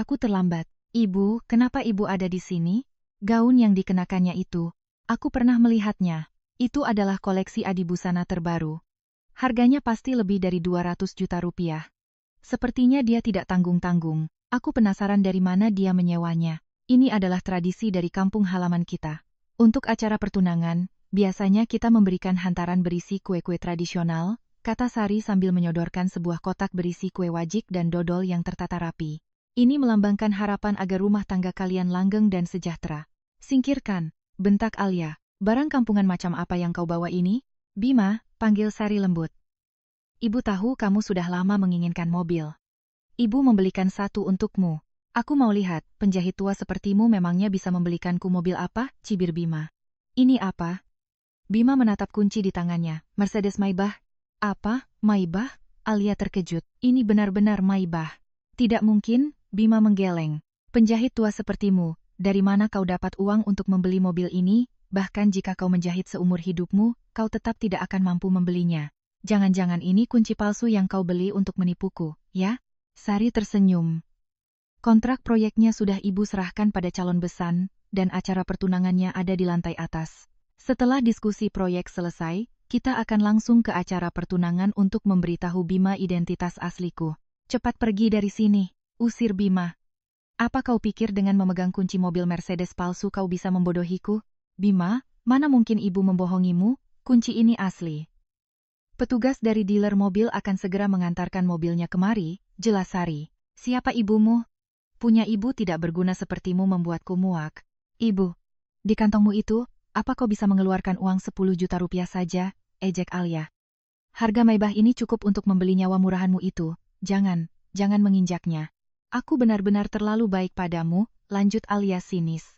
Aku terlambat. Ibu, kenapa ibu ada di sini? Gaun yang dikenakannya itu, aku pernah melihatnya. Itu adalah koleksi Adi busana terbaru. Harganya pasti lebih dari 200 juta rupiah. Sepertinya dia tidak tanggung-tanggung. Aku penasaran dari mana dia menyewanya. Ini adalah tradisi dari kampung halaman kita. Untuk acara pertunangan, biasanya kita memberikan hantaran berisi kue-kue tradisional, kata Sari sambil menyodorkan sebuah kotak berisi kue wajik dan dodol yang tertata rapi. Ini melambangkan harapan agar rumah tangga kalian langgeng dan sejahtera. Singkirkan, bentak Alia. Barang kampungan macam apa yang kau bawa ini? Bima, panggil Sari lembut. Ibu tahu kamu sudah lama menginginkan mobil. Ibu membelikan satu untukmu. Aku mau lihat, penjahit tua sepertimu memangnya bisa membelikanku mobil apa? Cibir Bima. Ini apa? Bima menatap kunci di tangannya. Mercedes Maybach. Apa? Maybach? Alia terkejut. Ini benar-benar Maybach. Tidak mungkin, Bima menggeleng. Penjahit tua sepertimu, dari mana kau dapat uang untuk membeli mobil ini? Bahkan jika kau menjahit seumur hidupmu, kau tetap tidak akan mampu membelinya. Jangan-jangan ini kunci palsu yang kau beli untuk menipuku, ya? Sari tersenyum. Kontrak proyeknya sudah ibu serahkan pada calon besan, dan acara pertunangannya ada di lantai atas. Setelah diskusi proyek selesai, kita akan langsung ke acara pertunangan untuk memberitahu Bima identitas asliku. Cepat pergi dari sini, usir Bima. Apa kau pikir dengan memegang kunci mobil Mercedes palsu kau bisa membodohiku? Bima, mana mungkin ibu membohongimu? Kunci ini asli. Petugas dari dealer mobil akan segera mengantarkan mobilnya kemari, jelas Sari. Siapa ibumu? Punya ibu tidak berguna sepertimu membuatku muak. Ibu, di kantongmu itu, apa kau bisa mengeluarkan uang 10 juta rupiah saja? Ejek Alia. Harga Maybach ini cukup untuk membeli nyawa murahanmu itu. Jangan menginjaknya. Aku benar-benar terlalu baik padamu, lanjut Alia sinis.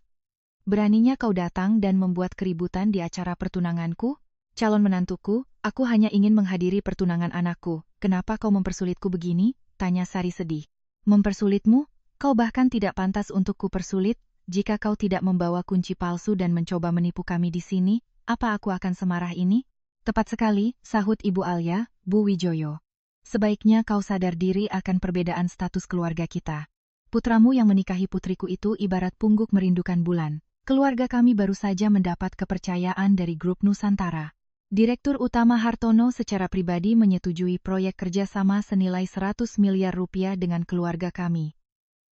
Beraninya kau datang dan membuat keributan di acara pertunanganku? Calon menantuku, aku hanya ingin menghadiri pertunangan anakku. Kenapa kau mempersulitku begini? Tanya Sari sedih. Mempersulitmu? Kau bahkan tidak pantas untuk kupersulit. Jika kau tidak membawa kunci palsu dan mencoba menipu kami di sini, apa aku akan semarah ini? Tepat sekali, sahut Ibu Alia, Bu Wijoyo. Sebaiknya kau sadar diri akan perbedaan status keluarga kita. Putramu yang menikahi putriku itu ibarat pungguk merindukan bulan. Keluarga kami baru saja mendapat kepercayaan dari grup Nusantara. Direktur Utama Hartono secara pribadi menyetujui proyek kerjasama senilai 100 miliar rupiah dengan keluarga kami.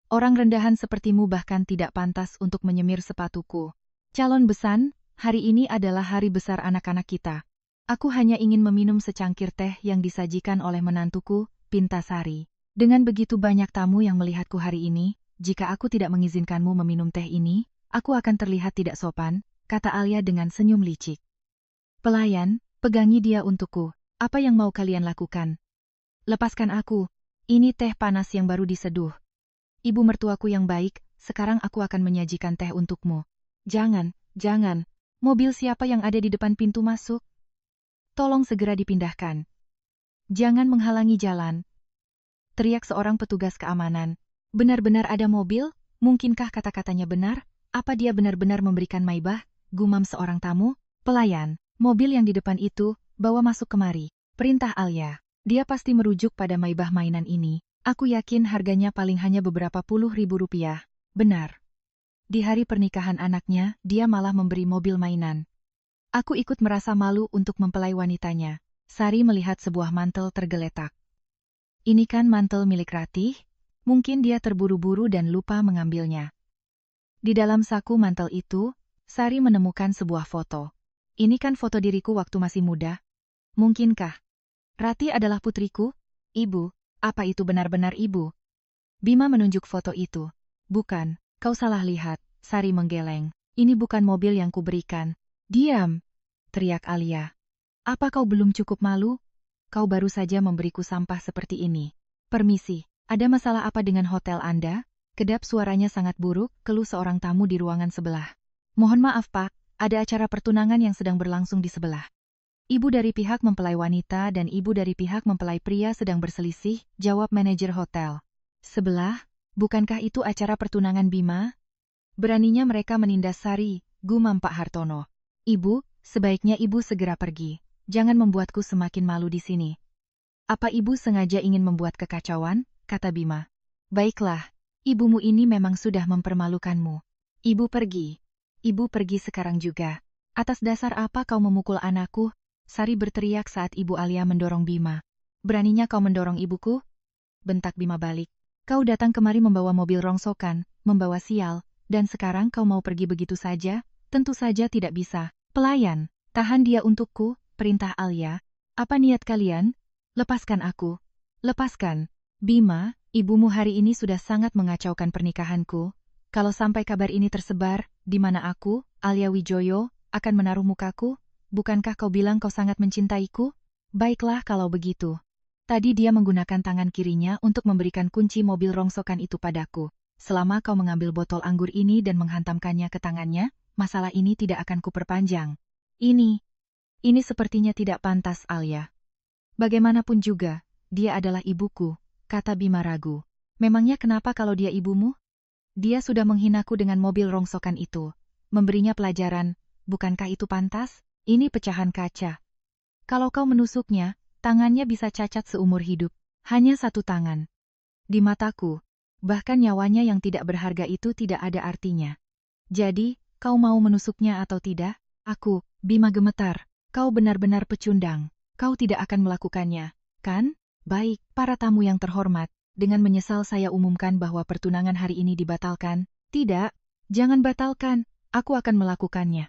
Orang rendahan sepertimu bahkan tidak pantas untuk menyemir sepatuku. Calon besan, hari ini adalah hari besar anak-anak kita. Aku hanya ingin meminum secangkir teh yang disajikan oleh menantuku, pinta Sari. Dengan begitu banyak tamu yang melihatku hari ini, jika aku tidak mengizinkanmu meminum teh ini, aku akan terlihat tidak sopan, kata Alia dengan senyum licik. Pelayan, pegangi dia untukku. Apa yang mau kalian lakukan? Lepaskan aku. Ini teh panas yang baru diseduh. Ibu mertuaku yang baik, sekarang aku akan menyajikan teh untukmu. Jangan. Mobil siapa yang ada di depan pintu masuk? Tolong segera dipindahkan. Jangan menghalangi jalan. Teriak seorang petugas keamanan. Benar-benar ada mobil? Mungkinkah kata-katanya benar? Apa dia benar-benar memberikan Maybach? Gumam seorang tamu. Pelayan. Mobil yang di depan itu, bawa masuk kemari. Perintah Alia. Dia pasti merujuk pada Maybach mainan ini. Aku yakin harganya paling hanya beberapa puluh ribu rupiah. Benar. Di hari pernikahan anaknya, dia malah memberi mobil mainan. Aku ikut merasa malu untuk mempelai wanitanya. Sari melihat sebuah mantel tergeletak. Ini kan mantel milik Ratih? Mungkin dia terburu-buru dan lupa mengambilnya. Di dalam saku mantel itu, Sari menemukan sebuah foto. Ini kan foto diriku waktu masih muda. Mungkinkah Ratih adalah putriku? Ibu, apa itu benar-benar ibu? Bima menunjuk foto itu. Bukan, kau salah lihat, Sari menggeleng. Ini bukan mobil yang kuberikan. Diam, teriak Alia. Apa kau belum cukup malu? Kau baru saja memberiku sampah seperti ini. Permisi, ada masalah apa dengan hotel Anda? Kedap suaranya sangat buruk, keluh seorang tamu di ruangan sebelah. Mohon maaf Pak, ada acara pertunangan yang sedang berlangsung di sebelah. Ibu dari pihak mempelai wanita dan ibu dari pihak mempelai pria sedang berselisih, jawab manajer hotel. Sebelah, bukankah itu acara pertunangan Bima? Beraninya mereka menindas Sari, gumam Pak Hartono. Ibu, sebaiknya ibu segera pergi. Jangan membuatku semakin malu di sini. Apa ibu sengaja ingin membuat kekacauan? Kata Bima. Baiklah, Ibumu ini memang sudah mempermalukanmu. Ibu pergi. Ibu pergi sekarang juga. Atas dasar apa kau memukul anakku? Sari berteriak saat Ibu Alia mendorong Bima. Beraninya kau mendorong ibuku? Bentak Bima balik. Kau datang kemari membawa mobil rongsokan, membawa sial, dan sekarang kau mau pergi begitu saja? Tentu saja tidak bisa. Pelayan, tahan dia untukku, perintah Alia. Apa niat kalian? Lepaskan aku. Lepaskan. Bima, ibumu hari ini sudah sangat mengacaukan pernikahanku. Kalau sampai kabar ini tersebar, di mana aku, Alia Wijoyo, akan menaruh mukaku? Bukankah kau bilang kau sangat mencintaiku? Baiklah kalau begitu. Tadi dia menggunakan tangan kirinya untuk memberikan kunci mobil rongsokan itu padaku. Selama kau mengambil botol anggur ini dan menghantamkannya ke tangannya, masalah ini tidak akan kuperpanjang. Ini sepertinya tidak pantas, Alia. Bagaimanapun juga, dia adalah ibuku, kata Bima ragu. Memangnya kenapa kalau dia ibumu? Dia sudah menghinaku dengan mobil rongsokan itu. Memberinya pelajaran, bukankah itu pantas? Ini pecahan kaca. Kalau kau menusuknya, tangannya bisa cacat seumur hidup. Hanya satu tangan. Di mataku, bahkan nyawanya yang tidak berharga itu tidak ada artinya. Jadi, kau mau menusuknya atau tidak? Aku, Bima gemetar. Kau benar-benar pecundang. Kau tidak akan melakukannya, kan? Baik, para tamu yang terhormat. Dengan menyesal saya umumkan bahwa pertunangan hari ini dibatalkan. Tidak, jangan batalkan. Aku akan melakukannya.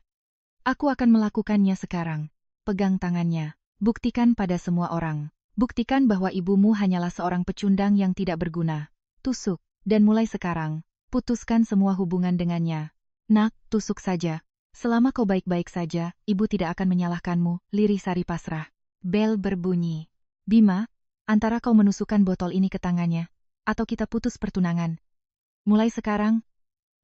Aku akan melakukannya sekarang. Pegang tangannya. Buktikan pada semua orang. Buktikan bahwa ibumu hanyalah seorang pecundang yang tidak berguna. Tusuk. Dan mulai sekarang, putuskan semua hubungan dengannya. Nak, tusuk saja. Selama kau baik-baik saja, ibu tidak akan menyalahkanmu, lirih Sari pasrah. Bel berbunyi. Bima, antara kau menusukkan botol ini ke tangannya, atau kita putus pertunangan. Mulai sekarang,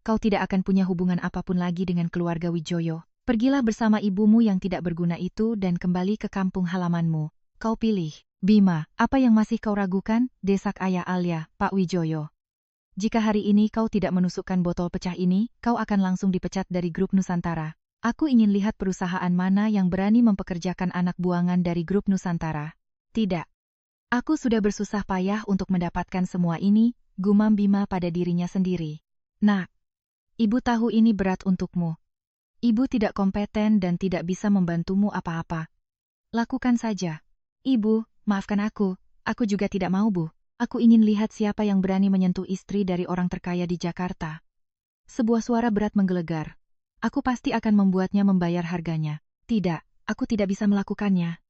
kau tidak akan punya hubungan apapun lagi dengan keluarga Wijoyo. Pergilah bersama ibumu yang tidak berguna itu dan kembali ke kampung halamanmu. Kau pilih. Bima, apa yang masih kau ragukan? Desak ayah Alia, Pak Wijoyo. Jika hari ini kau tidak menusukkan botol pecah ini, kau akan langsung dipecat dari grup Nusantara. Aku ingin lihat perusahaan mana yang berani mempekerjakan anak buangan dari grup Nusantara. Tidak. Aku sudah bersusah payah untuk mendapatkan semua ini, gumam Bima pada dirinya sendiri. Nak, ibu tahu ini berat untukmu. Ibu tidak kompeten dan tidak bisa membantumu apa-apa. Lakukan saja. Ibu, maafkan aku juga tidak mau, Bu. Aku ingin lihat siapa yang berani menyentuh istri dari orang terkaya di Jakarta. Sebuah suara berat menggelegar. Aku pasti akan membuatnya membayar harganya. Tidak, aku tidak bisa melakukannya.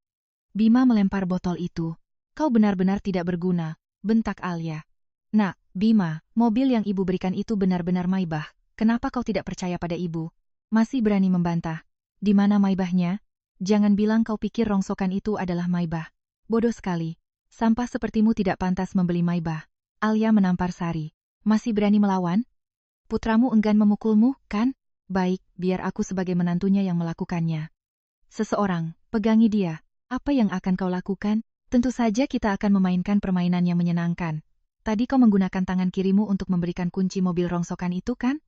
Bima melempar botol itu. Kau benar-benar tidak berguna, bentak Alia. Nak, Bima, mobil yang ibu berikan itu benar-benar Maybach. Kenapa kau tidak percaya pada ibu? Masih berani membantah. Di mana Maybachnya? Jangan bilang kau pikir rongsokan itu adalah Maybach. Bodoh sekali. Sampah sepertimu tidak pantas membeli Maybach. Alia menampar Sari. Masih berani melawan? Putramu enggan memukulmu, kan? Baik, biar aku sebagai menantunya yang melakukannya. Seseorang, pegangi dia. Apa yang akan kau lakukan? Tentu saja kita akan memainkan permainan yang menyenangkan. Tadi kau menggunakan tangan kirimu untuk memberikan kunci mobil rongsokan itu, kan?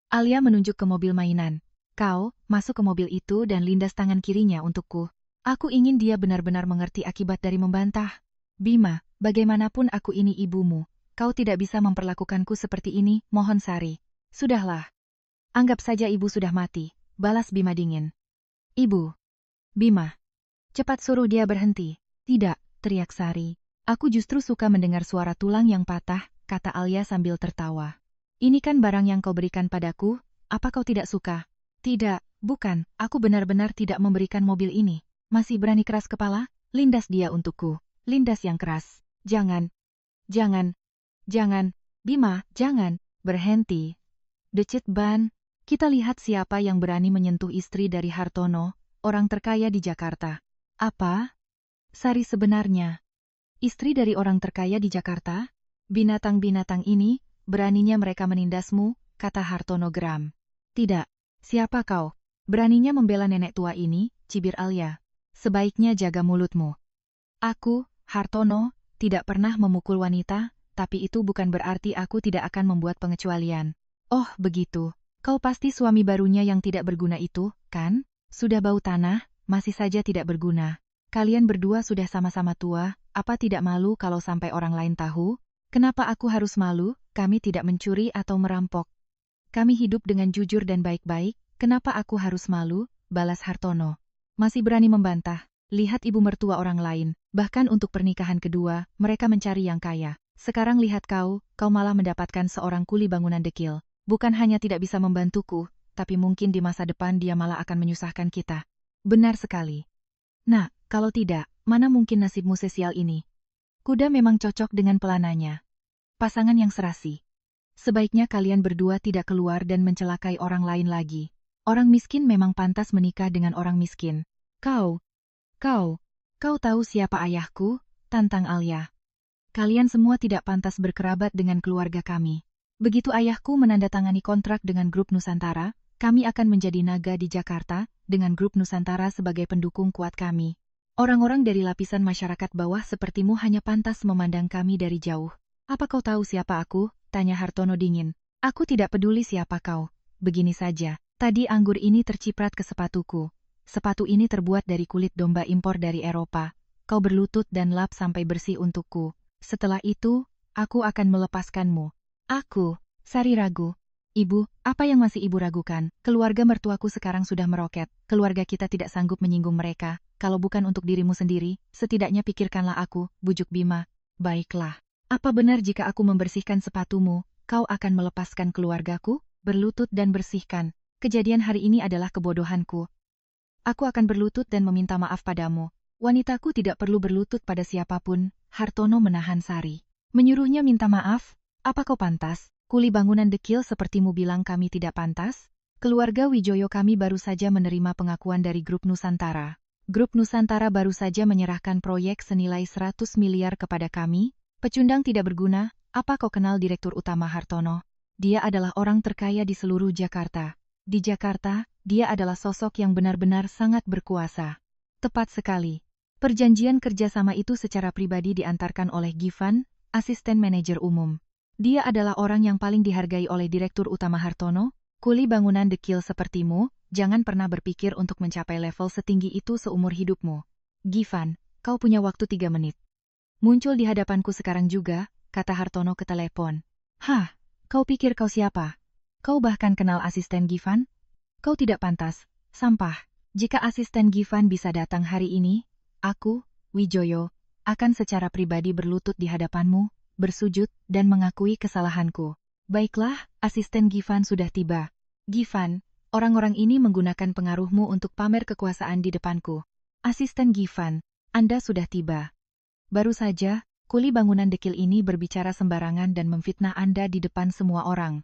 Alia menunjuk ke mobil mainan. Kau, masuk ke mobil itu dan lindas tangan kirinya untukku. Aku ingin dia benar-benar mengerti akibat dari membantah. Bima, bagaimanapun aku ini ibumu. Kau tidak bisa memperlakukanku seperti ini, mohon Sari. Sudahlah. Anggap saja ibu sudah mati, balas Bima dingin. Ibu. Bima. Cepat suruh dia berhenti. Tidak, teriak Sari. Aku justru suka mendengar suara tulang yang patah, kata Alia sambil tertawa. Ini kan barang yang kau berikan padaku, apa kau tidak suka? Tidak, bukan, aku benar-benar tidak memberikan mobil ini. Masih berani keras kepala? Lindas dia untukku. Lindas yang keras. Jangan. Jangan. Jangan. Bima, jangan. Berhenti. Decit ban. Kita lihat siapa yang berani menyentuh istri dari Hartono, orang terkaya di Jakarta. Apa? Sari sebenarnya. Istri dari orang terkaya di Jakarta? Binatang-binatang ini, beraninya mereka menindasmu, kata Hartono geram. Tidak. Siapa kau? Beraninya membela nenek tua ini, cibir Alia. Sebaiknya jaga mulutmu. Aku, Hartono, tidak pernah memukul wanita, tapi itu bukan berarti aku tidak akan membuat pengecualian. Oh, begitu. Kau pasti suami barunya yang tidak berguna itu, kan? Sudah bau tanah, masih saja tidak berguna. Kalian berdua sudah sama-sama tua, apa tidak malu kalau sampai orang lain tahu? Kenapa aku harus malu? Kami tidak mencuri atau merampok. Kami hidup dengan jujur dan baik-baik, kenapa aku harus malu? Balas Hartono. Masih berani membantah. Lihat ibu mertua orang lain, bahkan untuk pernikahan kedua, mereka mencari yang kaya. Sekarang lihat kau malah mendapatkan seorang kuli bangunan dekil. Bukan hanya tidak bisa membantuku, tapi mungkin di masa depan dia malah akan menyusahkan kita. Benar sekali. Nah, kalau tidak, mana mungkin nasibmu sesial ini? Kuda memang cocok dengan pelananya. Pasangan yang serasi. Sebaiknya kalian berdua tidak keluar dan mencelakai orang lain lagi. Orang miskin memang pantas menikah dengan orang miskin. Kau tahu siapa ayahku? Tantang Alia. Kalian semua tidak pantas berkerabat dengan keluarga kami. Begitu ayahku menandatangani kontrak dengan Grup Nusantara, kami akan menjadi naga di Jakarta, dengan Grup Nusantara sebagai pendukung kuat kami. Orang-orang dari lapisan masyarakat bawah sepertimu hanya pantas memandang kami dari jauh. Apa kau tahu siapa aku? Tanya Hartono dingin. Aku tidak peduli siapa kau. Begini saja, tadi anggur ini terciprat ke sepatuku. Sepatu ini terbuat dari kulit domba impor dari Eropa. Kau berlutut dan lap sampai bersih untukku. Setelah itu, aku akan melepaskanmu. Aku, Sari ragu. Ibu, apa yang masih ibu ragukan? Keluarga mertuaku sekarang sudah meroket. Keluarga kita tidak sanggup menyinggung mereka. Kalau bukan untuk dirimu sendiri, setidaknya pikirkanlah aku, bujuk Bima. Baiklah. Apa benar jika aku membersihkan sepatumu, kau akan melepaskan keluargaku? Berlutut dan bersihkan. Kejadian hari ini adalah kebodohanku. Aku akan berlutut dan meminta maaf padamu. Wanitaku tidak perlu berlutut pada siapapun. Hartono menahan Sari. Menyuruhnya minta maaf? Apa kau pantas? Kuli bangunan dekil sepertimu bilang kami tidak pantas? Keluarga Wijoyo kami baru saja menerima pengakuan dari Grup Nusantara. Grup Nusantara baru saja menyerahkan proyek senilai 100 miliar kepada kami. Pecundang tidak berguna. Apa kau kenal Direktur Utama Hartono? Dia adalah orang terkaya di seluruh Jakarta. Di Jakarta, dia adalah sosok yang benar-benar sangat berkuasa. Tepat sekali. Perjanjian kerjasama itu secara pribadi diantarkan oleh Givan, asisten manajer umum. Dia adalah orang yang paling dihargai oleh Direktur Utama Hartono. Kuli bangunan dekil sepertimu, jangan pernah berpikir untuk mencapai level setinggi itu seumur hidupmu. Givan, kau punya waktu 3 menit. Muncul di hadapanku sekarang juga, kata Hartono ke telepon. Hah, kau pikir kau siapa? Kau bahkan kenal asisten Givan? Kau tidak pantas, sampah. Jika asisten Givan bisa datang hari ini, aku, Wijoyo, akan secara pribadi berlutut di hadapanmu, bersujud, dan mengakui kesalahanku. Baiklah, asisten Givan sudah tiba. Givan, orang-orang ini menggunakan pengaruhmu untuk pamer kekuasaan di depanku. Asisten Givan, Anda sudah tiba. Baru saja, kuli bangunan dekil ini berbicara sembarangan dan memfitnah Anda di depan semua orang.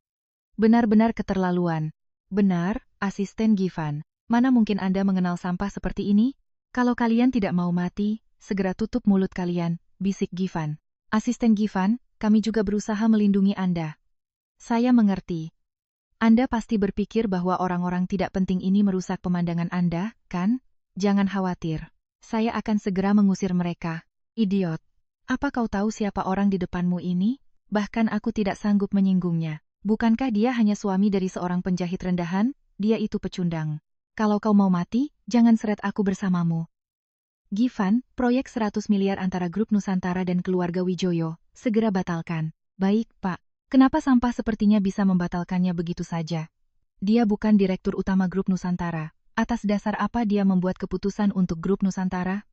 Benar-benar keterlaluan. Benar, asisten Givan. Mana mungkin Anda mengenal sampah seperti ini? Kalau kalian tidak mau mati, segera tutup mulut kalian, bisik Givan. Asisten Givan, kami juga berusaha melindungi Anda. Saya mengerti. Anda pasti berpikir bahwa orang-orang tidak penting ini merusak pemandangan Anda, kan? Jangan khawatir. Saya akan segera mengusir mereka. Idiot. Apa kau tahu siapa orang di depanmu ini? Bahkan aku tidak sanggup menyinggungnya. Bukankah dia hanya suami dari seorang penjahit rendahan? Dia itu pecundang. Kalau kau mau mati, jangan seret aku bersamamu. Givan, proyek 100 miliar antara Grup Nusantara dan keluarga Wijoyo, segera batalkan. Baik, Pak. Kenapa sampah sepertinya bisa membatalkannya begitu saja? Dia bukan Direktur Utama Grup Nusantara. Atas dasar apa dia membuat keputusan untuk Grup Nusantara?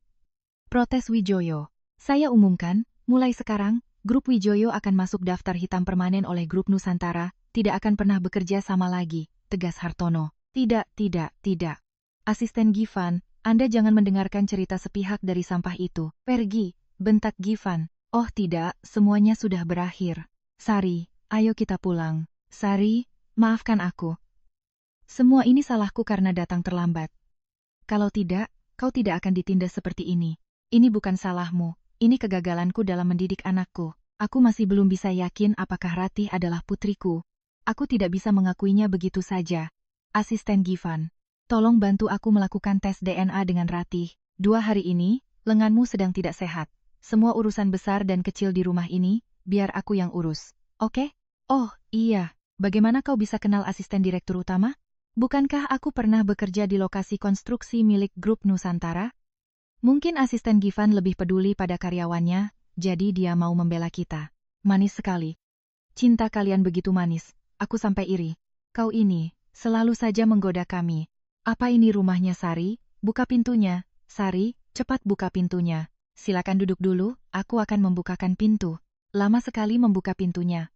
Protes Wijoyo. Saya umumkan, mulai sekarang, Grup Wijoyo akan masuk daftar hitam permanen oleh Grup Nusantara, tidak akan pernah bekerja sama lagi, tegas Hartono. Tidak. Asisten Givan, Anda jangan mendengarkan cerita sepihak dari sampah itu. Pergi, bentak Givan. Oh tidak, semuanya sudah berakhir. Sari, ayo kita pulang. Sari, maafkan aku. Semua ini salahku karena datang terlambat. Kalau tidak, kau tidak akan ditindas seperti ini. Ini bukan salahmu, ini kegagalanku dalam mendidik anakku. Aku masih belum bisa yakin apakah Ratih adalah putriku. Aku tidak bisa mengakuinya begitu saja. Asisten Givan, tolong bantu aku melakukan tes DNA dengan Ratih. 2 hari ini, lenganmu sedang tidak sehat. Semua urusan besar dan kecil di rumah ini, biar aku yang urus. Oke? Oh, iya. Bagaimana kau bisa kenal asisten Direktur Utama? Bukankah aku pernah bekerja di lokasi konstruksi milik Grup Nusantara? Mungkin asisten Givan lebih peduli pada karyawannya, jadi dia mau membela kita. manis sekali. Cinta kalian begitu manis, aku sampai iri. Kau ini, selalu saja menggoda kami. Apa ini rumahnya Sari? Buka pintunya, Sari, cepat buka pintunya. Silakan duduk dulu, aku akan membukakan pintu. Lama sekali membuka pintunya.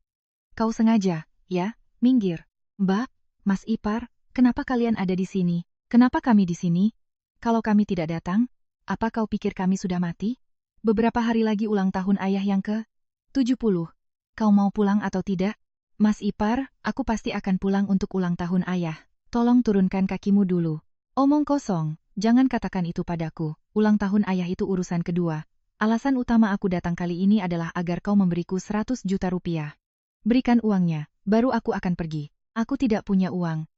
Kau sengaja, ya? Minggir. Mbak, Mas Ipar, kenapa kalian ada di sini? Kenapa kami di sini? Kalau kami tidak datang, apa kau pikir kami sudah mati? Beberapa hari lagi ulang tahun ayah yang ke-70. Kau mau pulang atau tidak? Mas Ipar, aku pasti akan pulang untuk ulang tahun ayah. Tolong turunkan kakimu dulu. Omong kosong, jangan katakan itu padaku. Ulang tahun ayah itu urusan kedua. Alasan utama aku datang kali ini adalah agar kau memberiku 100 juta rupiah. Berikan uangnya, baru aku akan pergi. Aku tidak punya uang.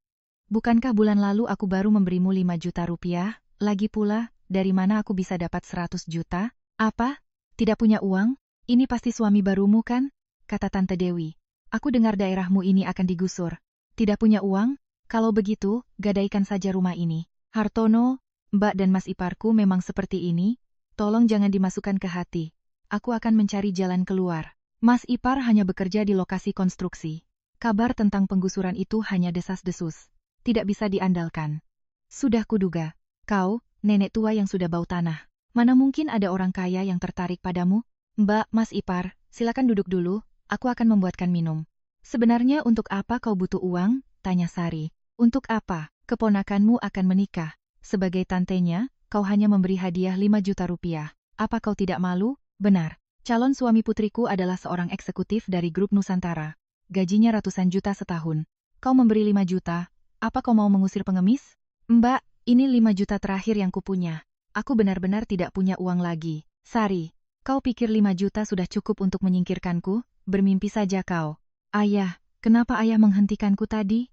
Bukankah bulan lalu aku baru memberimu 5 juta rupiah? Lagi pula, dari mana aku bisa dapat 100 juta? Apa? Tidak punya uang? Ini pasti suami barumu kan? Kata Tante Dewi. Aku dengar daerahmu ini akan digusur. Tidak punya uang? Kalau begitu, gadaikan saja rumah ini. Hartono, Mbak dan Mas Iparku memang seperti ini. Tolong jangan dimasukkan ke hati. Aku akan mencari jalan keluar. Mas Ipar hanya bekerja di lokasi konstruksi. Kabar tentang penggusuran itu hanya desas-desus. Tidak bisa diandalkan. Sudah kuduga. Kau, nenek tua yang sudah bau tanah. Mana mungkin ada orang kaya yang tertarik padamu? Mbak, Mas Ipar, silakan duduk dulu. Aku akan membuatkan minum. Sebenarnya untuk apa kau butuh uang? Tanya Sari. Untuk apa? Keponakanmu akan menikah. Sebagai tantenya, kau hanya memberi hadiah 5 juta rupiah. Apa kau tidak malu? Benar. Calon suami putriku adalah seorang eksekutif dari grup Nusantara. Gajinya ratusan juta setahun. Kau memberi 5 juta. Apa kau mau mengusir pengemis? Mbak, ini 5 juta terakhir yang kupunya. Aku benar-benar tidak punya uang lagi. Sari, kau pikir 5 juta sudah cukup untuk menyingkirkanku? Bermimpi saja kau. Ayah, kenapa ayah menghentikanku tadi?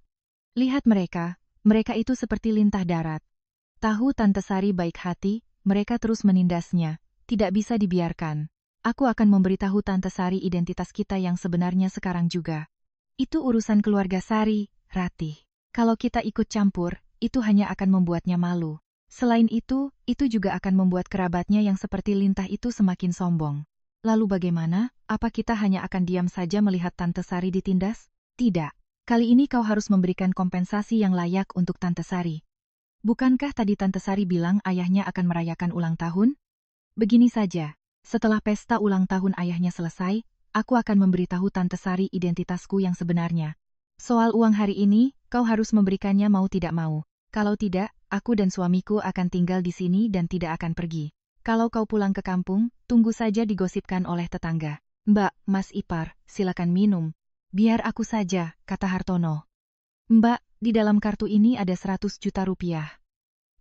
Lihat mereka itu seperti lintah darat. Tahu Tante Sari baik hati, mereka terus menindasnya. Tidak bisa dibiarkan. Aku akan memberitahu Tante Sari identitas kita yang sebenarnya sekarang juga. Itu urusan keluarga Sari, Ratih. Kalau kita ikut campur, itu hanya akan membuatnya malu. Selain itu juga akan membuat kerabatnya yang seperti lintah itu semakin sombong. Lalu bagaimana? Apa kita hanya akan diam saja melihat Tante Sari ditindas? Tidak. Kali ini kau harus memberikan kompensasi yang layak untuk Tante Sari. Bukankah tadi Tante Sari bilang ayahnya akan merayakan ulang tahun? Begini saja. Setelah pesta ulang tahun ayahnya selesai, aku akan memberitahu Tante Sari identitasku yang sebenarnya. Soal uang hari ini, kau harus memberikannya mau tidak mau. Kalau tidak, aku dan suamiku akan tinggal di sini dan tidak akan pergi. Kalau kau pulang ke kampung, tunggu saja digosipkan oleh tetangga. Mbak, Mas Ipar, silakan minum. Biar aku saja, kata Hartono. Mbak, di dalam kartu ini ada 100 juta rupiah.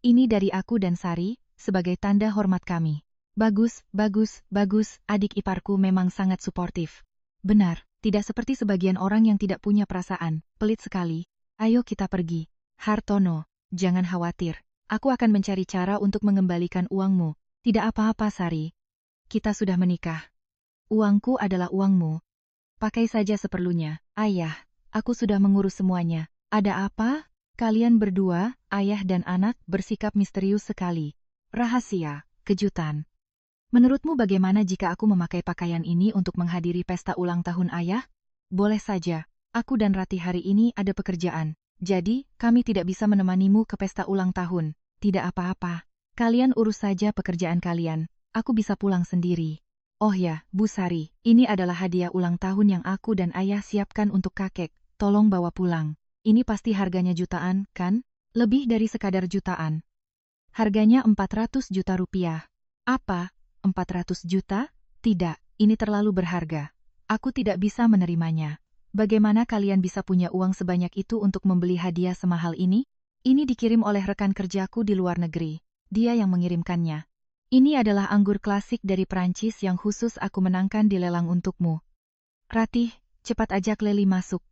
Ini dari aku dan Sari, sebagai tanda hormat kami. Bagus, bagus, bagus, adik iparku memang sangat suportif. Benar, tidak seperti sebagian orang yang tidak punya perasaan, pelit sekali. Ayo kita pergi. Hartono, jangan khawatir. Aku akan mencari cara untuk mengembalikan uangmu. Tidak apa-apa Sari. Kita sudah menikah. Uangku adalah uangmu. Pakai saja seperlunya. Ayah, aku sudah mengurus semuanya. Ada apa? Kalian berdua, ayah dan anak, bersikap misterius sekali. Rahasia, kejutan. Menurutmu bagaimana jika aku memakai pakaian ini untuk menghadiri pesta ulang tahun ayah? Boleh saja. Aku dan Ratih hari ini ada pekerjaan. Jadi, kami tidak bisa menemanimu ke pesta ulang tahun. Tidak apa-apa. Kalian urus saja pekerjaan kalian. Aku bisa pulang sendiri. Oh ya, Bu Sari, ini adalah hadiah ulang tahun yang aku dan ayah siapkan untuk kakek. Tolong bawa pulang. Ini pasti harganya jutaan, kan? Lebih dari sekadar jutaan. Harganya 400 juta rupiah. Apa? 400 juta? Tidak, ini terlalu berharga. Aku tidak bisa menerimanya. Bagaimana kalian bisa punya uang sebanyak itu untuk membeli hadiah semahal ini? Ini dikirim oleh rekan kerjaku di luar negeri. Dia yang mengirimkannya. Ini adalah anggur klasik dari Prancis yang khusus aku menangkan di lelang untukmu. Ratih, cepat ajak Leli masuk.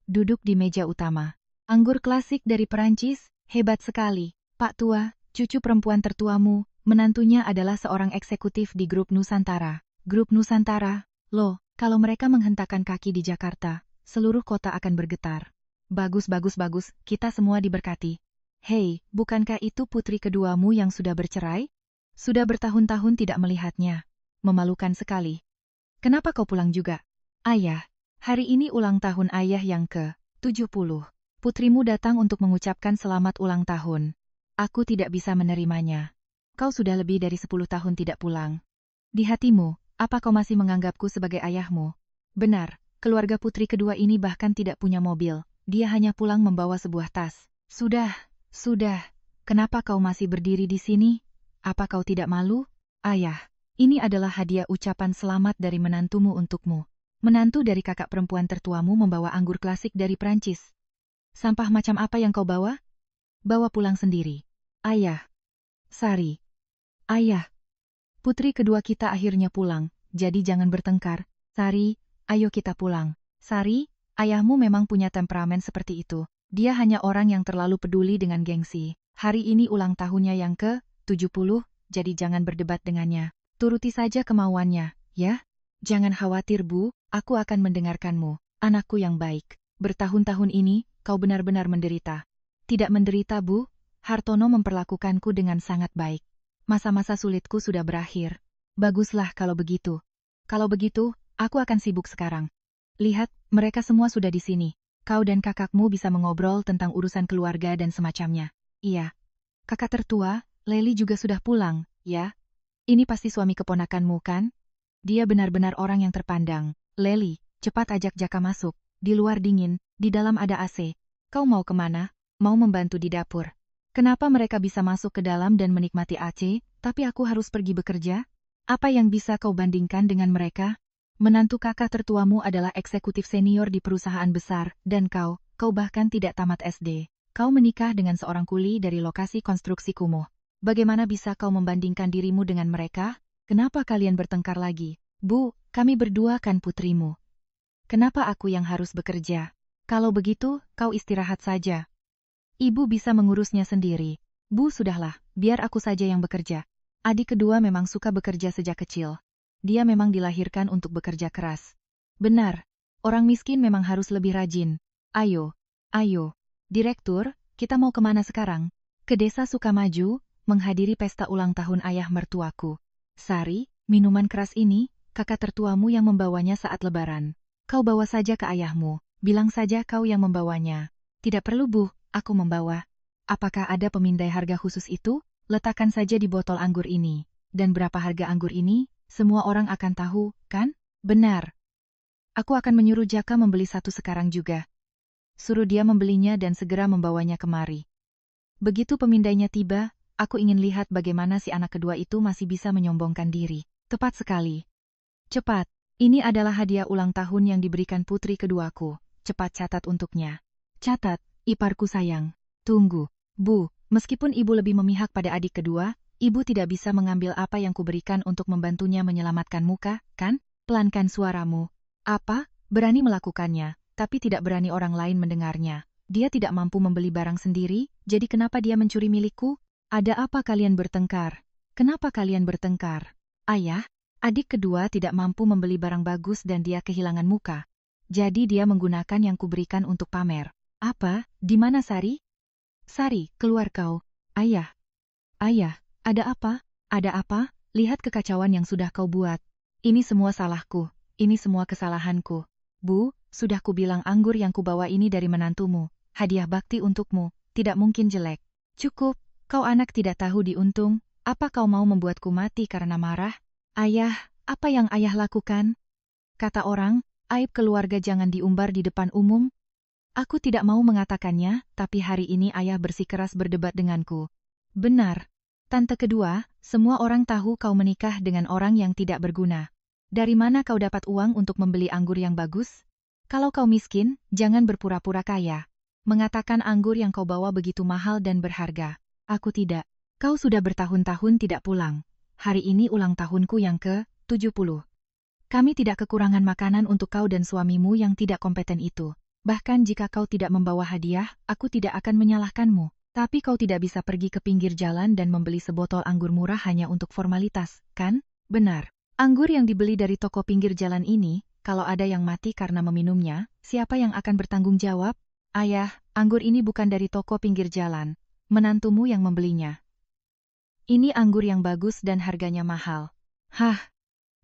Duduk di meja utama. Anggur klasik dari Prancis, hebat sekali. Pak Tua, cucu perempuan tertuamu, menantunya adalah seorang eksekutif di grup Nusantara. Grup Nusantara? Loh, kalau mereka menghentakkan kaki di Jakarta, seluruh kota akan bergetar. Bagus, bagus, bagus, kita semua diberkati. Hei, bukankah itu putri keduamu yang sudah bercerai? Sudah bertahun-tahun tidak melihatnya. Memalukan sekali. Kenapa kau pulang juga? Ayah, hari ini ulang tahun ayah yang ke-70. Putrimu datang untuk mengucapkan selamat ulang tahun. Aku tidak bisa menerimanya. Kau sudah lebih dari 10 tahun tidak pulang. Di hatimu, apa kau masih menganggapku sebagai ayahmu? Benar, keluarga putri kedua ini bahkan tidak punya mobil. Dia hanya pulang membawa sebuah tas. Sudah. Kenapa kau masih berdiri di sini? Apa kau tidak malu? Ayah, ini adalah hadiah ucapan selamat dari menantumu untukmu. Menantu dari kakak perempuan tertuamu membawa anggur klasik dari Prancis. Sampah macam apa yang kau bawa? Bawa pulang sendiri. Ayah. Sari. Ayah. Putri kedua kita akhirnya pulang, jadi jangan bertengkar. Sari, ayo kita pulang. Sari, ayahmu memang punya temperamen seperti itu. Dia hanya orang yang terlalu peduli dengan gengsi. Hari ini ulang tahunnya yang ke-70, jadi jangan berdebat dengannya. Turuti saja kemauannya, ya? Jangan khawatir, Bu, aku akan mendengarkanmu, anakku yang baik. Bertahun-tahun ini, kau benar-benar menderita. Tidak menderita, Bu. Hartono memperlakukanku dengan sangat baik. Masa-masa sulitku sudah berakhir. Baguslah kalau begitu. Kalau begitu, aku akan sibuk sekarang. Lihat, mereka semua sudah di sini. Kau dan kakakmu bisa mengobrol tentang urusan keluarga dan semacamnya. Iya. Kakak tertua, Leli juga sudah pulang, ya? Ini pasti suami keponakanmu, kan? Dia benar-benar orang yang terpandang. Leli, cepat ajak Jaka masuk. Di luar dingin, di dalam ada AC. Kau mau kemana? Mau membantu di dapur. Kenapa mereka bisa masuk ke dalam dan menikmati AC, tapi aku harus pergi bekerja? Apa yang bisa kau bandingkan dengan mereka? Menantu kakak tertuamu adalah eksekutif senior di perusahaan besar, dan kau bahkan tidak tamat SD. Kau menikah dengan seorang kuli dari lokasi konstruksi kumuh. Bagaimana bisa kau membandingkan dirimu dengan mereka? Kenapa kalian bertengkar lagi? Bu, kami berdua kan putrimu. Kenapa aku yang harus bekerja? Kalau begitu, kau istirahat saja. Ibu bisa mengurusnya sendiri. Bu, sudahlah, biar aku saja yang bekerja. Adik kedua memang suka bekerja sejak kecil. Dia memang dilahirkan untuk bekerja keras. Benar, orang miskin memang harus lebih rajin. Ayo. Direktur, kita mau kemana sekarang? Ke Desa Sukamaju, menghadiri pesta ulang tahun ayah mertuaku. Sari, minuman keras ini, kakak tertuamu yang membawanya saat lebaran. Kau bawa saja ke ayahmu, bilang saja kau yang membawanya. Tidak perlu, Bu, aku membawa. Apakah ada pemindai harga khusus itu? Letakkan saja di botol anggur ini. Dan berapa harga anggur ini? Semua orang akan tahu, kan? Benar. Aku akan menyuruh Jaka membeli satu sekarang juga. Suruh dia membelinya dan segera membawanya kemari. Begitu pemindainya tiba, aku ingin lihat bagaimana si anak kedua itu masih bisa menyombongkan diri. Tepat sekali. Cepat, ini adalah hadiah ulang tahun yang diberikan putri keduaku. Cepat catat untuknya. Catat, iparku sayang. Tunggu, Bu, meskipun ibu lebih memihak pada adik kedua, ibu tidak bisa mengambil apa yang kuberikan untuk membantunya menyelamatkan muka, kan? Pelankan suaramu. Apa? Berani melakukannya, tapi tidak berani orang lain mendengarnya. Dia tidak mampu membeli barang sendiri, jadi kenapa dia mencuri milikku? Ada apa kalian bertengkar? Kenapa kalian bertengkar? Ayah, adik kedua tidak mampu membeli barang bagus dan dia kehilangan muka. Jadi dia menggunakan yang kuberikan untuk pamer. Apa? Di mana Sari? Sari, keluar kau. Ayah, ada apa? Ada apa? Lihat kekacauan yang sudah kau buat. Ini semua salahku. Ini semua kesalahanku. Bu, sudah kubilang anggur yang kubawa ini dari menantumu. Hadiah bakti untukmu. Tidak mungkin jelek. Cukup, kau anak tidak tahu diuntung. Apa kau mau membuatku mati karena marah? Ayah, apa yang ayah lakukan? Kata orang, aib keluarga jangan diumbar di depan umum. Aku tidak mau mengatakannya, tapi hari ini ayah bersikeras berdebat denganku. Benar. Tante kedua, semua orang tahu kau menikah dengan orang yang tidak berguna. Dari mana kau dapat uang untuk membeli anggur yang bagus? Kalau kau miskin, jangan berpura-pura kaya. Mengatakan anggur yang kau bawa begitu mahal dan berharga. Aku tidak. Kau sudah bertahun-tahun tidak pulang. Hari ini ulang tahunku yang ke-70. Kami tidak kekurangan makanan untuk kau dan suamimu yang tidak kompeten itu. Bahkan jika kau tidak membawa hadiah, aku tidak akan menyalahkanmu. Tapi kau tidak bisa pergi ke pinggir jalan dan membeli sebotol anggur murah hanya untuk formalitas, kan? Benar. Anggur yang dibeli dari toko pinggir jalan ini, kalau ada yang mati karena meminumnya, siapa yang akan bertanggung jawab? Ayah, anggur ini bukan dari toko pinggir jalan. Menantumu yang membelinya. Ini anggur yang bagus dan harganya mahal. Hah,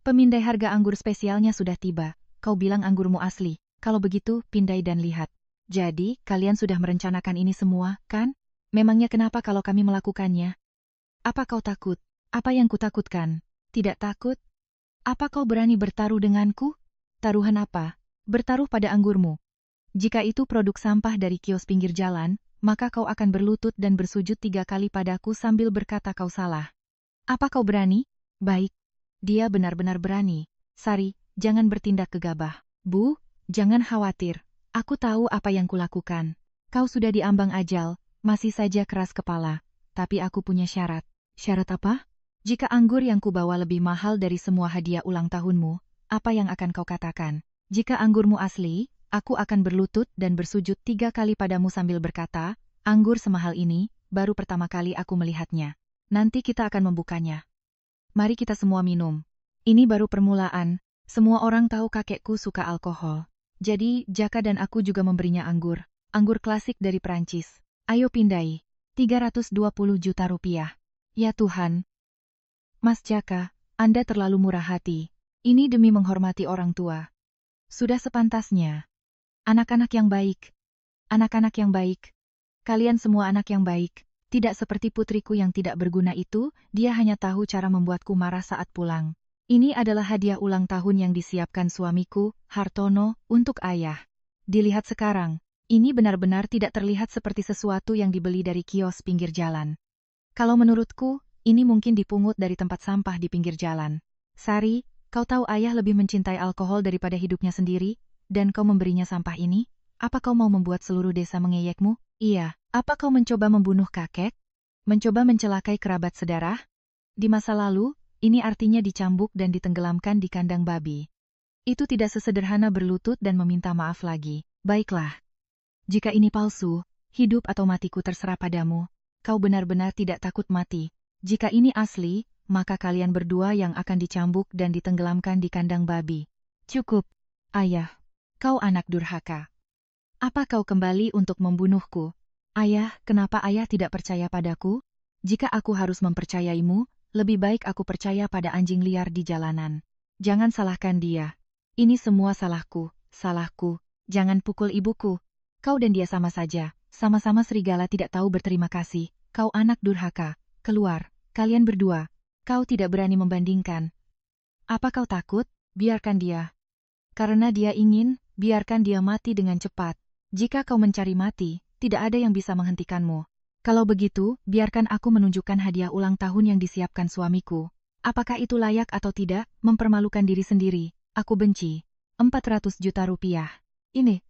pemindai harga anggur spesialnya sudah tiba. kau bilang anggurmu asli. Kalau begitu, pindai dan lihat. Jadi, kalian sudah merencanakan ini semua, kan? Memangnya kenapa kalau kami melakukannya? Apa kau takut? Apa yang kutakutkan? Tidak takut? Apa kau berani bertaruh denganku? Taruhan apa? Bertaruh pada anggurmu. Jika itu produk sampah dari kios pinggir jalan, maka kau akan berlutut dan bersujud 3 kali padaku sambil berkata kau salah. Apa kau berani? Baik. Dia benar-benar berani. Sari, jangan bertindak gegabah. Bu, jangan khawatir. Aku tahu apa yang kulakukan. Kau sudah diambang ajal, masih saja keras kepala. Tapi aku punya syarat. Syarat apa? Jika anggur yang kubawa lebih mahal dari semua hadiah ulang tahunmu, apa yang akan kau katakan? Jika anggurmu asli, aku akan berlutut dan bersujud 3 kali padamu sambil berkata, anggur semahal ini, baru pertama kali aku melihatnya. Nanti kita akan membukanya. Mari kita semua minum. Ini baru permulaan, semua orang tahu kakekku suka alkohol. Jadi, Jaka dan aku juga memberinya anggur. Anggur klasik dari Perancis. Ayo pindai. 320 juta rupiah. Ya Tuhan. Mas Jaka, Anda terlalu murah hati. Ini demi menghormati orang tua. Sudah sepantasnya. Anak-anak yang baik. Anak-anak yang baik. Kalian semua anak yang baik. Tidak seperti putriku yang tidak berguna itu, dia hanya tahu cara membuatku marah saat pulang. Ini adalah hadiah ulang tahun yang disiapkan suamiku, Hartono, untuk ayah. Dilihat sekarang, ini benar-benar tidak terlihat seperti sesuatu yang dibeli dari kios pinggir jalan. Kalau menurutku, ini mungkin dipungut dari tempat sampah di pinggir jalan. Sari, kau tahu ayah lebih mencintai alkohol daripada hidupnya sendiri, dan kau memberinya sampah ini? Apa kau mau membuat seluruh desa mengeyekmu? Iya. Apa kau mencoba membunuh kakek? Mencoba mencelakai kerabat sedarah? Di masa lalu, ini artinya dicambuk dan ditenggelamkan di kandang babi. Itu tidak sesederhana berlutut dan meminta maaf lagi. Baiklah. Jika ini palsu, hidup atau matiku terserah padamu. Kau benar-benar tidak takut mati. Jika ini asli, maka kalian berdua yang akan dicambuk dan ditenggelamkan di kandang babi. Cukup. Ayah. Kau anak durhaka. Apa kau kembali untuk membunuhku? Ayah, kenapa ayah tidak percaya padaku? Jika aku harus mempercayaimu, lebih baik aku percaya pada anjing liar di jalanan. Jangan salahkan dia. Ini semua salahku, salahku. Jangan pukul ibuku. Kau dan dia sama saja, sama-sama serigala tidak tahu berterima kasih. Kau anak durhaka. Keluar, kalian berdua. Kau tidak berani membandingkan. Apa kau takut? Biarkan dia. Karena dia ingin, biarkan dia mati dengan cepat. Jika kau mencari mati, tidak ada yang bisa menghentikanmu. Kalau begitu, biarkan aku menunjukkan hadiah ulang tahun yang disiapkan suamiku. Apakah itu layak atau tidak, mempermalukan diri sendiri. Aku benci. 400 juta rupiah. Ini.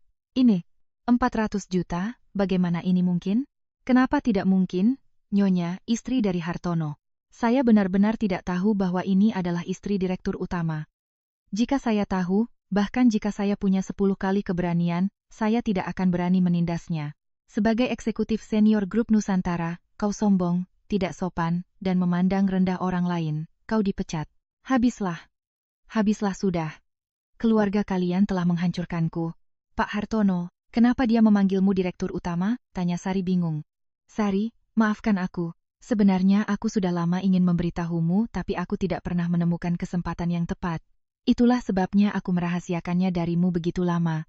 400 juta, bagaimana ini mungkin? Kenapa tidak mungkin? Nyonya, istri dari Hartono. Saya benar-benar tidak tahu bahwa ini adalah istri direktur utama. Jika saya tahu, bahkan jika saya punya 10 kali keberanian, saya tidak akan berani menindasnya. Sebagai eksekutif senior grup Nusantara, kau sombong, tidak sopan, dan memandang rendah orang lain. Kau dipecat. Habislah. Habislah sudah. Keluarga kalian telah menghancurkanku. Pak Hartono, kenapa dia memanggilmu direktur utama? Tanya Sari bingung. Sari, maafkan aku. Sebenarnya aku sudah lama ingin memberitahumu, tapi aku tidak pernah menemukan kesempatan yang tepat. Itulah sebabnya aku merahasiakannya darimu begitu lama.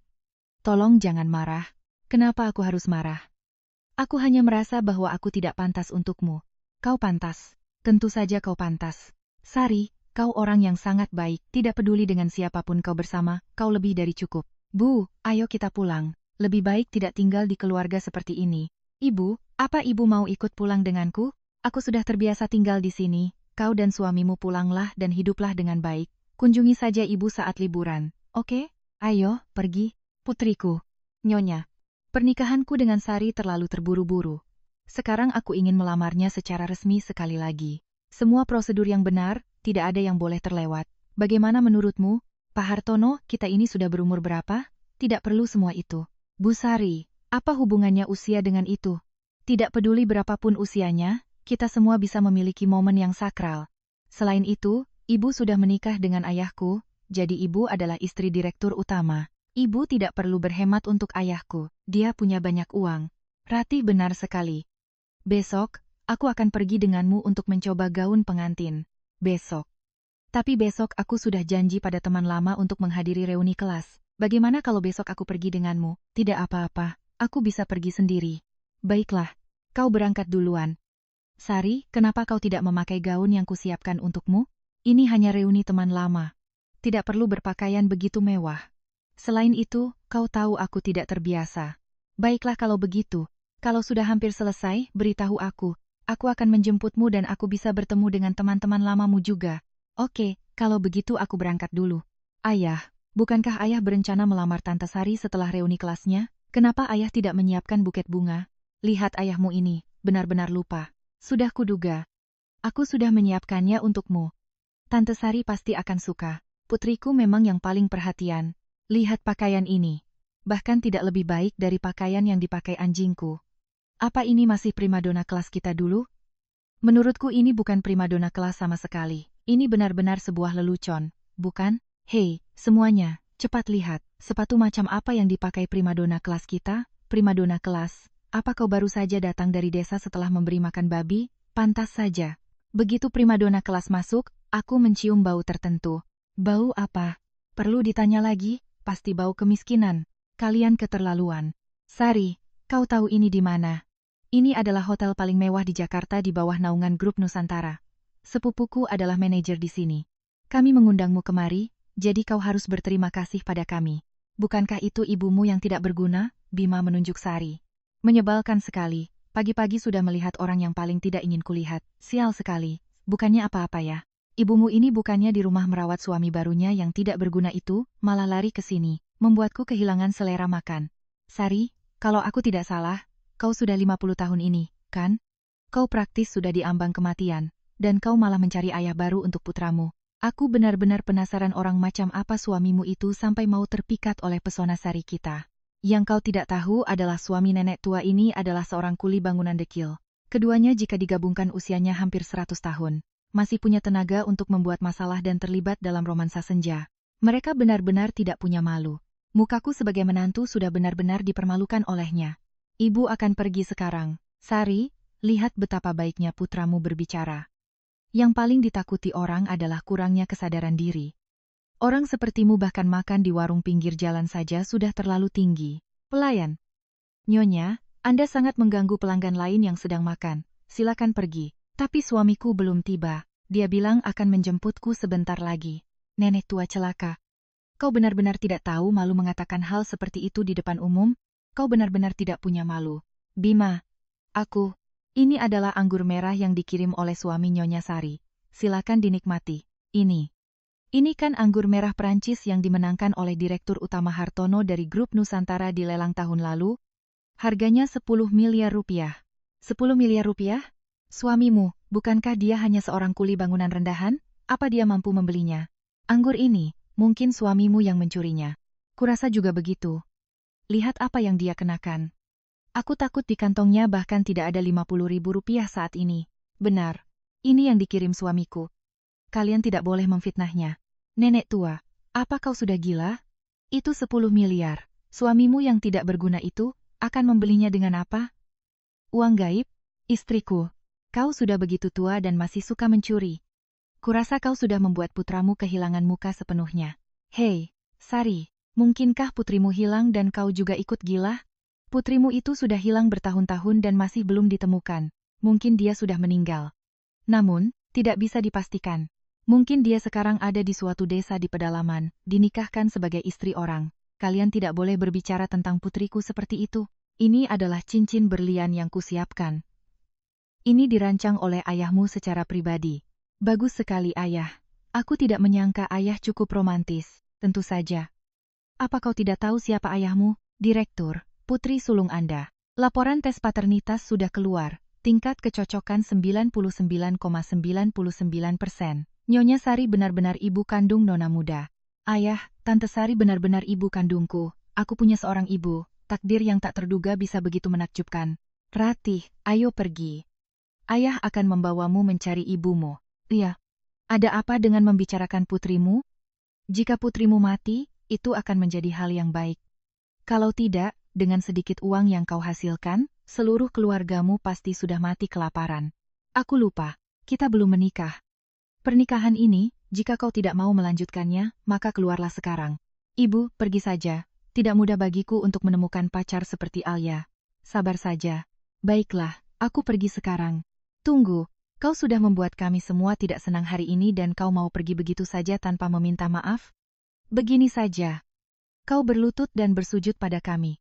Tolong jangan marah. Kenapa aku harus marah? Aku hanya merasa bahwa aku tidak pantas untukmu. Kau pantas. Tentu saja kau pantas. Sari, kau orang yang sangat baik, tidak peduli dengan siapapun kau bersama, kau lebih dari cukup. Bu, ayo kita pulang. Lebih baik tidak tinggal di keluarga seperti ini. Ibu, apa ibu mau ikut pulang denganku? Aku sudah terbiasa tinggal di sini. Kau dan suamimu pulanglah dan hiduplah dengan baik. Kunjungi saja ibu saat liburan, oke? Ayo, pergi. Putriku. Nyonya. Pernikahanku dengan Sari terlalu terburu-buru. Sekarang aku ingin melamarnya secara resmi sekali lagi. Semua prosedur yang benar, tidak ada yang boleh terlewat. Bagaimana menurutmu, Pak Hartono, kita ini sudah berumur berapa? Tidak perlu semua itu. Bu Sari, apa hubungannya usia dengan itu? Tidak peduli berapapun usianya, kita semua bisa memiliki momen yang sakral. Selain itu, ibu sudah menikah dengan ayahku, jadi ibu adalah istri direktur utama. Ibu tidak perlu berhemat untuk ayahku, dia punya banyak uang. Rati benar sekali. Besok, aku akan pergi denganmu untuk mencoba gaun pengantin. Besok. Tapi besok aku sudah janji pada teman lama untuk menghadiri reuni kelas. Bagaimana kalau besok aku pergi denganmu? Tidak apa-apa, aku bisa pergi sendiri. Baiklah, kau berangkat duluan. Sari, kenapa kau tidak memakai gaun yang kusiapkan untukmu? Ini hanya reuni teman lama. Tidak perlu berpakaian begitu mewah. Selain itu, kau tahu aku tidak terbiasa. Baiklah kalau begitu. Kalau sudah hampir selesai, beritahu aku. Aku akan menjemputmu dan aku bisa bertemu dengan teman-teman lamamu juga. Oke, kalau begitu aku berangkat dulu. Ayah, bukankah ayah berencana melamar Tante Sari setelah reuni kelasnya? Kenapa ayah tidak menyiapkan buket bunga? Lihat ayahmu ini, benar-benar lupa. Sudah kuduga. Aku sudah menyiapkannya untukmu. Tante Sari pasti akan suka. Putriku memang yang paling perhatian. Lihat pakaian ini. Bahkan tidak lebih baik dari pakaian yang dipakai anjingku. Apa ini masih primadona kelas kita dulu? Menurutku ini bukan primadona kelas sama sekali. Ini benar-benar sebuah lelucon, bukan? Hei, semuanya, cepat lihat. Sepatu macam apa yang dipakai primadona kelas kita? Primadona kelas, apa kau baru saja datang dari desa setelah memberi makan babi? Pantas saja. Begitu primadona kelas masuk, aku mencium bau tertentu. Bau apa? Perlu ditanya lagi? Pasti bau kemiskinan. Kalian keterlaluan. Sari, kau tahu ini di mana? Ini adalah hotel paling mewah di Jakarta di bawah naungan Grup Nusantara. Sepupuku adalah manajer di sini. Kami mengundangmu kemari, jadi kau harus berterima kasih pada kami. Bukankah itu ibumu yang tidak berguna? Bima menunjuk Sari. Menyebalkan sekali, pagi-pagi sudah melihat orang yang paling tidak ingin kulihat. Sial sekali, bukannya apa-apa ya. Ibumu ini bukannya di rumah merawat suami barunya yang tidak berguna itu, malah lari ke sini, membuatku kehilangan selera makan. Sari, kalau aku tidak salah, kau sudah 50 tahun ini, kan? Kau praktis sudah diambang kematian. Dan kau malah mencari ayah baru untuk putramu. Aku benar-benar penasaran orang macam apa suamimu itu sampai mau terpikat oleh pesona Sari kita. Yang kau tidak tahu adalah suami nenek tua ini adalah seorang kuli bangunan dekil. Keduanya jika digabungkan usianya hampir 100 tahun. Masih punya tenaga untuk membuat masalah dan terlibat dalam romansa senja. Mereka benar-benar tidak punya malu. Mukaku sebagai menantu sudah benar-benar dipermalukan olehnya. Ibu akan pergi sekarang. Sari, lihat betapa baiknya putramu berbicara. Yang paling ditakuti orang adalah kurangnya kesadaran diri. Orang sepertimu bahkan makan di warung pinggir jalan saja sudah terlalu tinggi. Pelayan. Nyonya, Anda sangat mengganggu pelanggan lain yang sedang makan. Silakan pergi. Tapi suamiku belum tiba. Dia bilang akan menjemputku sebentar lagi. Nenek tua celaka. Kau benar-benar tidak tahu malu mengatakan hal seperti itu di depan umum? Kau benar-benar tidak punya malu. Bima. Ini adalah anggur merah yang dikirim oleh suami Nyonya Sari. Silakan dinikmati. Ini kan anggur merah Prancis yang dimenangkan oleh Direktur Utama Hartono dari Grup Nusantara di lelang tahun lalu. Harganya 10 miliar rupiah. 10 miliar rupiah? Suamimu, bukankah dia hanya seorang kuli bangunan rendahan? Apa dia mampu membelinya? Anggur ini, mungkin suamimu yang mencurinya. Kurasa juga begitu. Lihat apa yang dia kenakan. Aku takut di kantongnya bahkan tidak ada 50.000 rupiah saat ini. Benar, ini yang dikirim suamiku. Kalian tidak boleh memfitnahnya. Nenek tua, apa kau sudah gila? Itu 10 miliar. Suamimu yang tidak berguna itu, akan membelinya dengan apa? Uang gaib? Istriku, kau sudah begitu tua dan masih suka mencuri. Kurasa kau sudah membuat putramu kehilangan muka sepenuhnya. Hei, Sari, mungkinkah putrimu hilang dan kau juga ikut gila? Putrimu itu sudah hilang bertahun-tahun dan masih belum ditemukan. Mungkin dia sudah meninggal. Namun, tidak bisa dipastikan. Mungkin dia sekarang ada di suatu desa di pedalaman, dinikahkan sebagai istri orang. Kalian tidak boleh berbicara tentang putriku seperti itu. Ini adalah cincin berlian yang kusiapkan. Ini dirancang oleh ayahmu secara pribadi. Bagus sekali ayah. Aku tidak menyangka ayah cukup romantis. Tentu saja. Apa kau tidak tahu siapa ayahmu? Direktur. Putri sulung Anda. Laporan tes paternitas sudah keluar. Tingkat kecocokan 99,99%. Nyonya Sari benar-benar ibu kandung Nona muda. Ayah, Tante Sari benar-benar ibu kandungku. Aku punya seorang ibu. Takdir yang tak terduga bisa begitu menakjubkan. Ratih, ayo pergi. Ayah akan membawamu mencari ibumu. Iya. Ada apa dengan membicarakan putrimu? Jika putrimu mati, itu akan menjadi hal yang baik. Kalau tidak, dengan sedikit uang yang kau hasilkan, seluruh keluargamu pasti sudah mati kelaparan. Aku lupa, kita belum menikah. Pernikahan ini, Jika kau tidak mau melanjutkannya, maka keluarlah sekarang. Ibu, pergi saja. Tidak mudah bagiku untuk menemukan pacar seperti Alia. Sabar saja. Baiklah, aku pergi sekarang. Tunggu, kau sudah membuat kami semua tidak senang hari ini dan kau mau pergi begitu saja tanpa meminta maaf? Begini saja. Kau berlutut dan bersujud pada kami.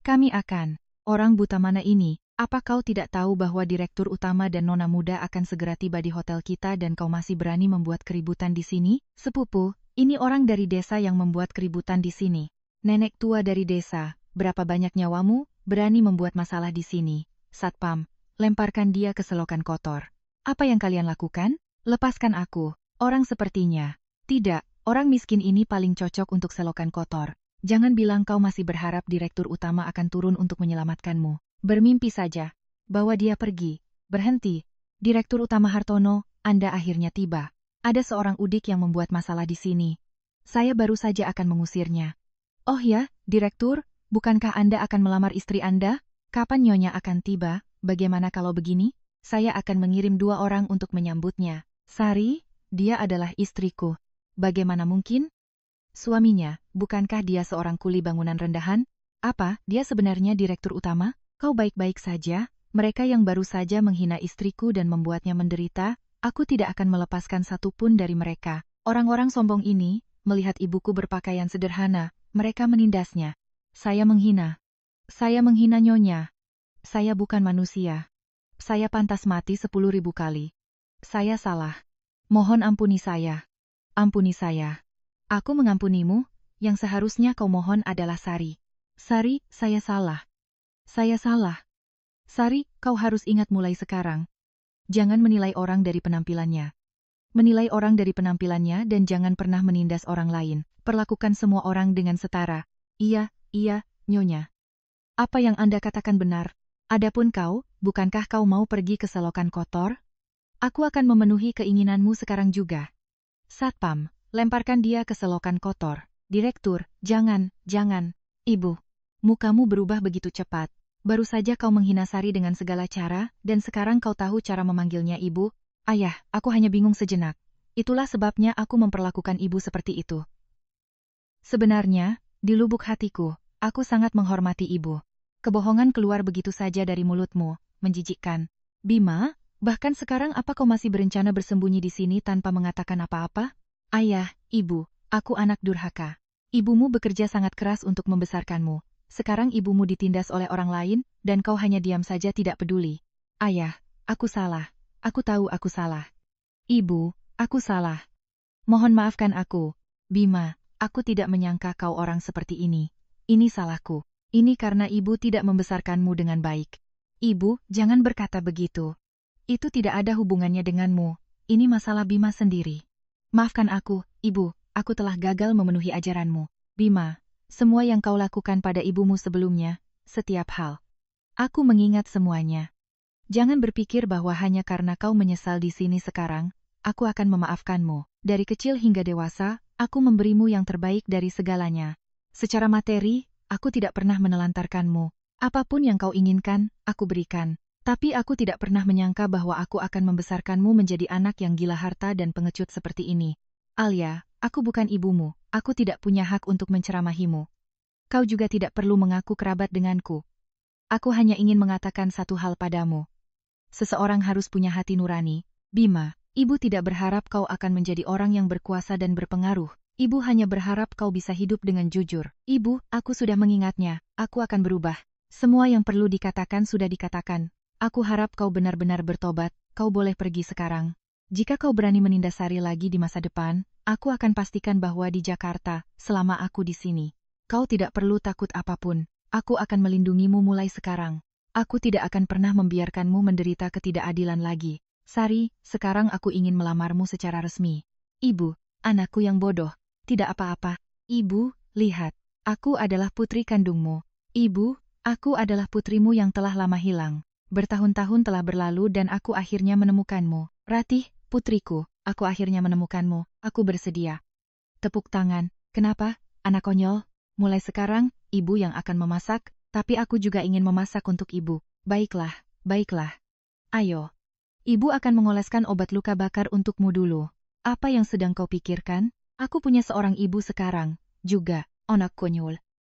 Kami akan. Orang buta mana ini? Apa kau tidak tahu bahwa direktur utama dan nona muda akan segera tiba di hotel kita dan kau masih berani membuat keributan di sini? Sepupu, ini orang dari desa yang membuat keributan di sini. Nenek tua dari desa, berapa banyak nyawamu, berani membuat masalah di sini. Satpam, lemparkan dia ke selokan kotor. Apa yang kalian lakukan? Lepaskan aku, orang sepertinya. Tidak, orang miskin ini paling cocok untuk selokan kotor. Jangan bilang kau masih berharap direktur utama akan turun untuk menyelamatkanmu. Bermimpi saja. Bawa dia pergi. Berhenti. Direktur utama Hartono, Anda akhirnya tiba. Ada seorang udik yang membuat masalah di sini. Saya baru saja akan mengusirnya. Oh ya, Direktur, bukankah Anda akan melamar istri Anda? Kapan Nyonya akan tiba? Bagaimana kalau begini? Saya akan mengirim 2 orang untuk menyambutnya. Sari, dia adalah istriku. Bagaimana mungkin? Suaminya, bukankah dia seorang kuli bangunan rendahan? Apa, dia sebenarnya direktur utama? Kau baik-baik saja? Mereka yang baru saja menghina istriku dan membuatnya menderita, aku tidak akan melepaskan satupun dari mereka. Orang-orang sombong ini, melihat ibuku berpakaian sederhana, mereka menindasnya. Saya menghina. Saya menghina Nyonya. Saya bukan manusia. Saya pantas mati 10.000 kali. Saya salah. Mohon ampuni saya. Ampuni saya. Aku mengampunimu, yang seharusnya kau mohon adalah Sari. Sari, saya salah. Saya salah. Sari, kau harus ingat mulai sekarang. Jangan menilai orang dari penampilannya. Menilai orang dari penampilannya dan jangan pernah menindas orang lain. Perlakukan semua orang dengan setara. Iya, Nyonya. Apa yang Anda katakan benar. Adapun kau, bukankah kau mau pergi ke selokan kotor? Aku akan memenuhi keinginanmu sekarang juga. Satpam, lemparkan dia ke selokan kotor. Direktur, jangan. Ibu, mukamu berubah begitu cepat. Baru saja kau menghina Sari dengan segala cara, dan sekarang kau tahu cara memanggilnya ibu. Ayah, aku hanya bingung sejenak. Itulah sebabnya aku memperlakukan ibu seperti itu. Sebenarnya, di lubuk hatiku, aku sangat menghormati ibu. Kebohongan keluar begitu saja dari mulutmu, menjijikkan. Bima, bahkan sekarang apa kau masih berencana bersembunyi di sini tanpa mengatakan apa-apa? Ayah, ibu, aku anak durhaka. Ibumu bekerja sangat keras untuk membesarkanmu. Sekarang ibumu ditindas oleh orang lain, dan kau hanya diam saja tidak peduli. Ayah, aku salah. Aku tahu aku salah. Ibu, aku salah. Mohon maafkan aku. Bima, aku tidak menyangka kau orang seperti ini. Ini salahku. Ini karena ibu tidak membesarkanmu dengan baik. Ibu, jangan berkata begitu. Itu tidak ada hubungannya denganmu. Ini masalah Bima sendiri. Maafkan aku, ibu, aku telah gagal memenuhi ajaranmu. Bima, semua yang kau lakukan pada ibumu sebelumnya, setiap hal. Aku mengingat semuanya. Jangan berpikir bahwa hanya karena kau menyesal di sini sekarang, aku akan memaafkanmu. Dari kecil hingga dewasa, aku memberimu yang terbaik dari segalanya. Secara materi, aku tidak pernah menelantarkanmu. Apapun yang kau inginkan, aku berikan. Tapi aku tidak pernah menyangka bahwa aku akan membesarkanmu menjadi anak yang gila harta dan pengecut seperti ini. Alia, aku bukan ibumu, aku tidak punya hak untuk menceramahimu. Kau juga tidak perlu mengaku kerabat denganku. Aku hanya ingin mengatakan satu hal padamu. Seseorang harus punya hati nurani. Bima, ibu tidak berharap kau akan menjadi orang yang berkuasa dan berpengaruh. Ibu hanya berharap kau bisa hidup dengan jujur. Ibu, aku sudah mengingatnya, aku akan berubah. Semua yang perlu dikatakan sudah dikatakan. Aku harap kau benar-benar bertobat, kau boleh pergi sekarang. Jika kau berani menindas Sari lagi di masa depan, aku akan pastikan bahwa di Jakarta, selama aku di sini, kau tidak perlu takut apapun. Aku akan melindungimu mulai sekarang. Aku tidak akan pernah membiarkanmu menderita ketidakadilan lagi. Sari, sekarang aku ingin melamarmu secara resmi. Ibu, anakku yang bodoh, tidak apa-apa. Ibu, lihat, aku adalah putri kandungmu. Ibu, aku adalah putrimu yang telah lama hilang. Bertahun-tahun telah berlalu dan aku akhirnya menemukanmu. Ratih, putriku, aku akhirnya menemukanmu. Aku bersedia. Tepuk tangan. Kenapa, anak konyol? Mulai sekarang, ibu yang akan memasak, tapi aku juga ingin memasak untuk ibu. Baiklah, baiklah. Ayo. Ibu akan mengoleskan obat luka bakar untukmu dulu. Apa yang sedang kau pikirkan? Aku punya seorang ibu sekarang, juga, anak konyol.